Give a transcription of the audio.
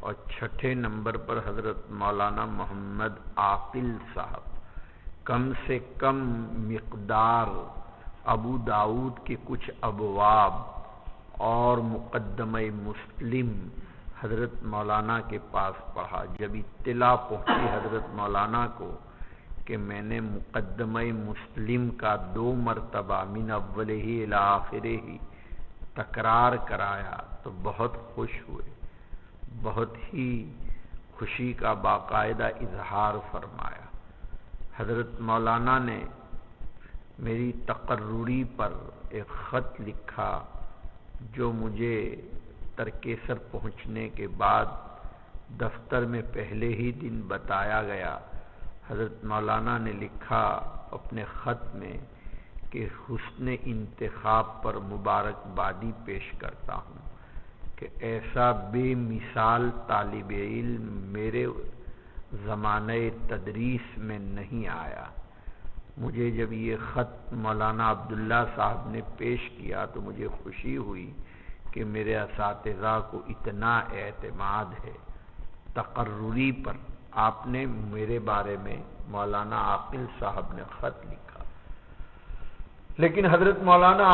اور چھٹے نمبر پر حضرت مولانا محمد عاقل صاحب۔ کم سے کم مقدار ابو داؤد کے کچھ ابواب اور مقدمہ مسلم حضرت مولانا کے پاس پڑھا۔ جب اطلاع پہنچی حضرت مولانا کو کہ میں نے مقدمہ مسلم کا 2 مرتبہ من اولہ الی آخرہ ہی تکرار کرایا تو بہت خوش ہوئے، بہت ہی خوشی کا باقاعدہ اظہار فرمایا۔ حضرت مولانا نے میری تقرری پر ایک خط لکھا جو مجھے ترکیسر پہنچنے کے بعد دفتر میں پہلے ہی دن بتایا گیا۔ حضرت مولانا نے لکھا اپنے خط میں کہ حسن انتخاب پر مبارکبادی پیش کرتا ہوں کہ ایسا بے مثال طالب علم میرے زمانہ تدریس میں نہیں آیا۔ مجھے جب یہ خط مولانا عبداللہ صاحب نے پیش کیا تو مجھے خوشی ہوئی کہ میرے اساتذہ کو اتنا اعتماد ہے۔ تقرری پر آپ نے میرے بارے میں مولانا عاقل صاحب نے خط لکھا، لیکن حضرت مولانا